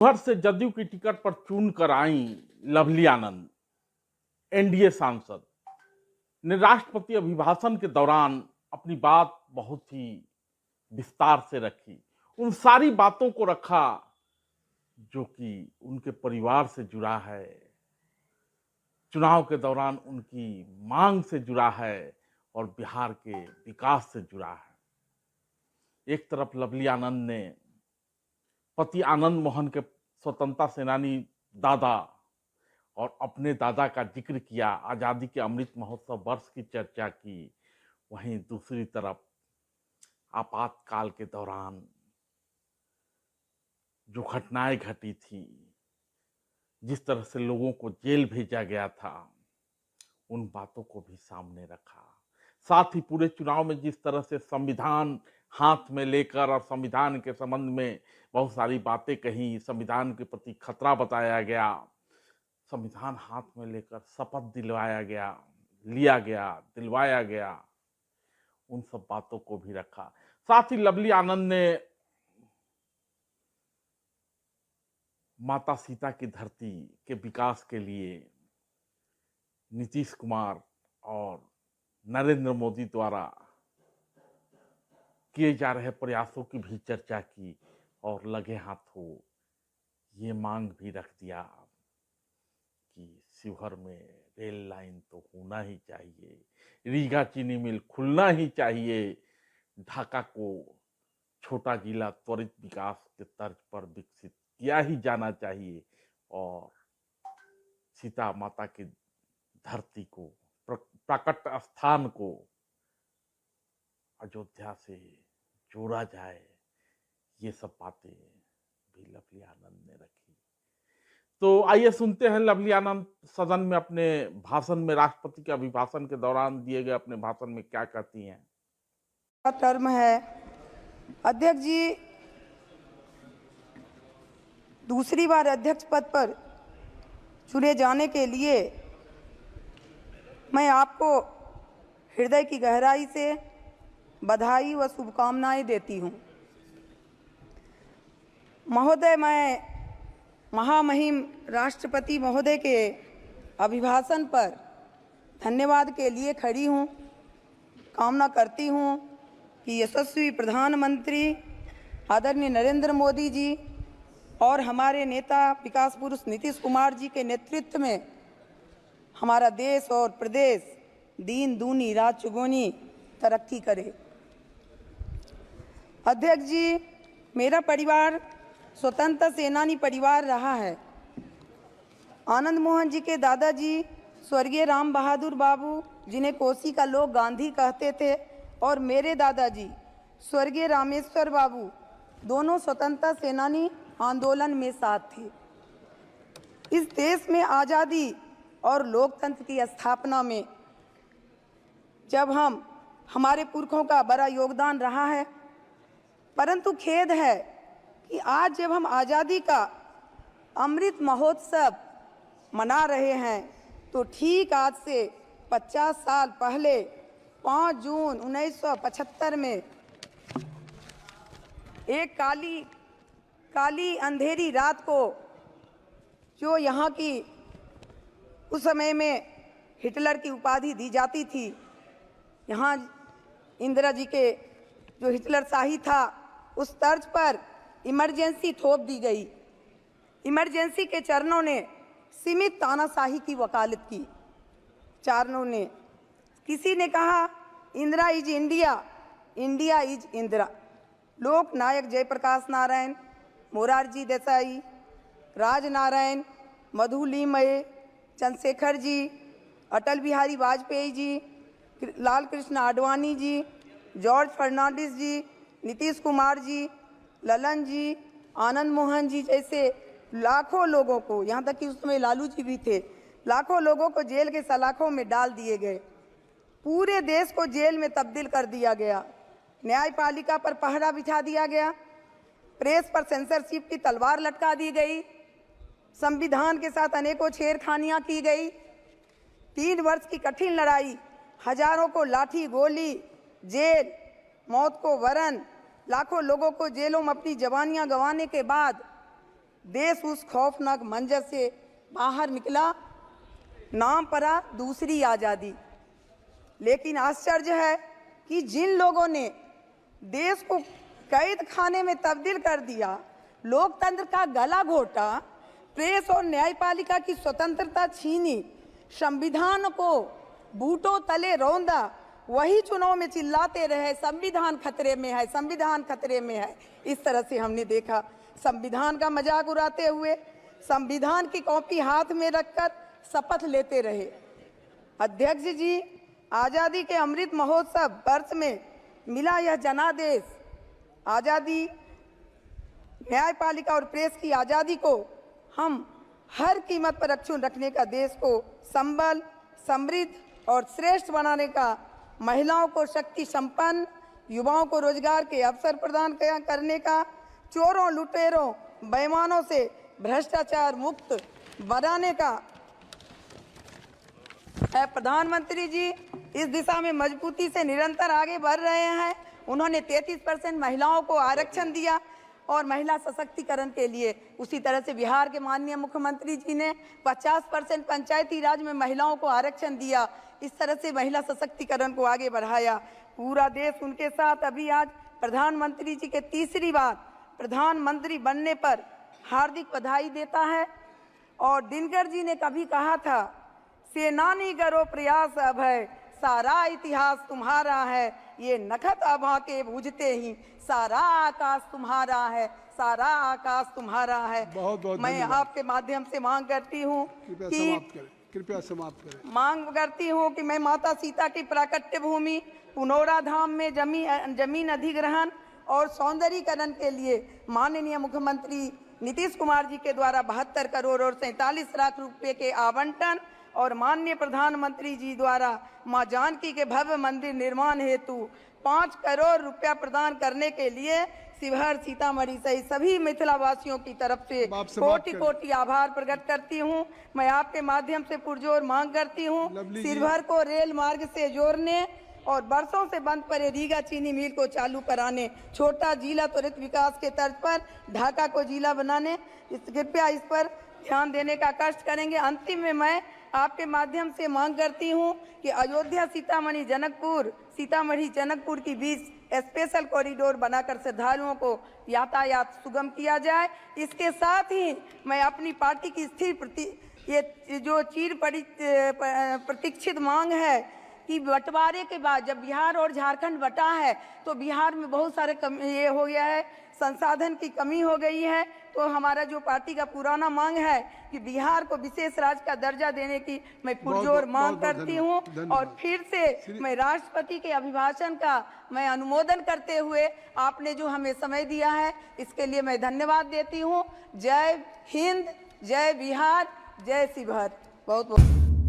उधर से जदयू की टिकट पर चुन कर आई लवली आनंद, एनडीए सांसद, ने राष्ट्रपति अभिभाषण के दौरान अपनी बात बहुत ही विस्तार से रखी। उन सारी बातों को रखा जो कि उनके परिवार से जुड़ा है, चुनाव के दौरान उनकी मांग से जुड़ा है और बिहार के विकास से जुड़ा है। एक तरफ लवली आनंद ने पति आनंद मोहन के स्वतंत्रता सेनानी दादा और अपने दादा का जिक्र किया, आजादी के अमृत महोत्सव वर्ष की चर्चा की। वहीं दूसरी तरफ आपातकाल के दौरान जो घटनाएं घटी थी, जिस तरह से लोगों को जेल भेजा गया था, उन बातों को भी सामने रखा। साथ ही पूरे चुनाव में जिस तरह से संविधान हाथ में लेकर और संविधान के संबंध में बहुत सारी बातें कही, संविधान के प्रति खतरा बताया गया, संविधान हाथ में लेकर शपथ लिया गया, दिलवाया गया, उन सब बातों को भी रखा। साथ ही लवली आनंद ने माता सीता की धरती के विकास के लिए नीतीश कुमार और नरेंद्र मोदी द्वारा किए जा रहे प्रयासों की भी चर्चा की और लगे हाथों ये मांग भी रख दिया कि शिवहर में रेल लाइन तो होना ही चाहिए, रीगा चीनी मिल खुलना ही चाहिए, ढाका को छोटा जिला त्वरित विकास के तर्ज पर विकसित किया ही जाना चाहिए और सीता माता की धरती को, प्राकट स्थान को अयोध्या से जोड़ा जाए। ये सब बातें भी लवली आनंद ने रखी। तो आइए सुनते हैं लवली आनंद सदन में अपने भाषण में, राष्ट्रपति के अभिभाषण के दौरान दिए गए अपने भाषण में क्या कहती हैं। टर्म है अध्यक्ष जी, दूसरी बार अध्यक्ष पद पर चुने जाने के लिए मैं आपको हृदय की गहराई से बधाई व शुभकामनाएं देती हूं। महोदय, मैं महामहिम राष्ट्रपति महोदय के अभिभाषण पर धन्यवाद के लिए खड़ी हूं। कामना करती हूं कि यशस्वी प्रधानमंत्री आदरणीय नरेंद्र मोदी जी और हमारे नेता विकास पुरुष नीतीश कुमार जी के नेतृत्व में हमारा देश और प्रदेश दिन दूनी रात चौगुनी तरक्की करे। अध्यक्ष जी, मेरा परिवार स्वतंत्रता सेनानी परिवार रहा है। आनंद मोहन जी के दादाजी स्वर्गीय राम बहादुर बाबू, जिन्हें कोसी का लोग गांधी कहते थे, और मेरे दादाजी स्वर्गीय रामेश्वर बाबू, दोनों स्वतंत्रता सेनानी आंदोलन में साथ थे। इस देश में आज़ादी और लोकतंत्र की स्थापना में जब हमारे पुरखों का बड़ा योगदान रहा है, परंतु खेद है कि आज जब हम आज़ादी का अमृत महोत्सव मना रहे हैं, तो ठीक आज से 50 साल पहले 5 जून 1975 में एक काली अंधेरी रात को जो यहाँ की उस समय में हिटलर की उपाधि दी जाती थी, यहाँ इंदिरा जी के जो हिटलर शाही था उस तर्ज पर इमरजेंसी थोप दी गई। इमरजेंसी के चरणों ने सीमित तानाशाही की वकालत की। चारणों ने, किसी ने कहा Indira is India, India is Indira. लोक नायक जयप्रकाश नारायण, मोरारजी देसाई, राजनारायण, मधुलिमय, चंद्रशेखर जी, अटल बिहारी वाजपेयी जी, लाल कृष्ण आडवाणी जी, जॉर्ज फर्नांडिस जी, नीतीश कुमार जी, ललन जी, आनंद मोहन जी जैसे लाखों लोगों को, यहाँ तक कि उस समय लालू जी भी थे, लाखों लोगों को जेल के सलाखों में डाल दिए गए। पूरे देश को जेल में तब्दील कर दिया गया। न्यायपालिका पर पहरा बिछा दिया गया। प्रेस पर सेंसरशिप की तलवार लटका दी गई। संविधान के साथ अनेकों छेड़खानियां की गई। 3 वर्ष की कठिन लड़ाई, हजारों को लाठी गोली, जेल, मौत को वरण, लाखों लोगों को जेलों में अपनी जवानियां गंवाने के बाद देश उस खौफनाक मंजर से बाहर निकला, नाम पड़ा दूसरी आज़ादी। लेकिन आश्चर्य है कि जिन लोगों ने देश को कैद खाने में तब्दील कर दिया, लोकतंत्र का गला घोटा, प्रेस और न्यायपालिका की स्वतंत्रता छीनी, संविधान को बूटों तले रौंदा, वही चुनाव में चिल्लाते रहे संविधान खतरे में है, संविधान खतरे में है। इस तरह से हमने देखा संविधान का मजाक उड़ाते हुए संविधान की कॉपी हाथ में रखकर शपथ लेते रहे। अध्यक्ष जी, आज़ादी के अमृत महोत्सव वर्ष में मिला यह जनादेश, आज़ादी, न्यायपालिका और प्रेस की आज़ादी को हम हर कीमत पर अक्षुण्ण रखने का, देश को संबल, समृद्ध और श्रेष्ठ बनाने का, महिलाओं को शक्ति संपन्न, युवाओं को रोजगार के अवसर प्रदान करने का, चोरों, लुटेरों, बेईमानों से भ्रष्टाचार मुक्त बनाने का है। प्रधानमंत्री जी इस दिशा में मजबूती से निरंतर आगे बढ़ रहे हैं। उन्होंने 33% महिलाओं को आरक्षण दिया और महिला सशक्तिकरण के लिए, उसी तरह से बिहार के माननीय मुख्यमंत्री जी ने 50% पंचायती राज में महिलाओं को आरक्षण दिया। इस तरह से महिला सशक्तिकरण को आगे बढ़ाया। पूरा देश उनके साथ। अभी आज प्रधानमंत्री जी के तीसरी बार प्रधानमंत्री बनने पर हार्दिक बधाई देता है। और दिनकर जी ने कभी कहा था, सेनानी करो प्रयास अभय, सारा इतिहास तुम्हारा है, ये नखत आभा के बूझते ही सारा आकाश तुम्हारा है, सारा आकाश तुम्हारा है। बहुत बहुत मैं आपके माध्यम से मांग करती हूँ कृपया समाप्त करें। मांग करती हूँ कि मैं माता सीता की प्राकट्य भूमि पुनौरा धाम में जमीन अधिग्रहण और सौंदर्यीकरण के लिए माननीय मुख्यमंत्री नीतीश कुमार जी के द्वारा 72 करोड़ और 47 लाख रुपए के आवंटन और माननीय प्रधानमंत्री जी द्वारा मां जानकी के भव्य मंदिर निर्माण हेतु 5 करोड़ रुपया प्रदान करने के लिए शिवहर, सीतामढ़ी सहित सभी मिथिला वासियों की तरफ से कोटि कोटि आभार प्रकट करती हूं। मैं आपके माध्यम से पुरजोर मांग करती हूं, शिवहर को रेल मार्ग से जोड़ने और बरसों से बंद पड़े रीगा चीनी मिल को चालू कराने, छोटा जिला त्वरित विकास के तर्ज पर ढाका को जिला बनाने, कृपया इस पर ध्यान देने का कष्ट करेंगे। अंतिम में मैं आपके माध्यम से मांग करती हूं कि अयोध्या सीतामढ़ी जनकपुर की बीच स्पेशल कॉरिडोर बनाकर श्रद्धालुओं को यातायात सुगम किया जाए। इसके साथ ही मैं अपनी पार्टी की ये जो चीर प्रतीक्षित मांग है कि बंटवारे के बाद जब बिहार और झारखंड बटा है तो बिहार में बहुत सारे ये हो गया है, संसाधन की कमी हो गई है। तो हमारा जो पार्टी का पुराना मांग है कि बिहार को विशेष राज्य का दर्जा देने की मैं पुरजोर मांग करती हूँ। और फिर से मैं राष्ट्रपति के अभिभाषण का मैं अनुमोदन करते हुए आपने जो हमें समय दिया है इसके लिए मैं धन्यवाद देती हूँ। जय हिंद, जय बिहार, जय शिवहर। बहुत बहुत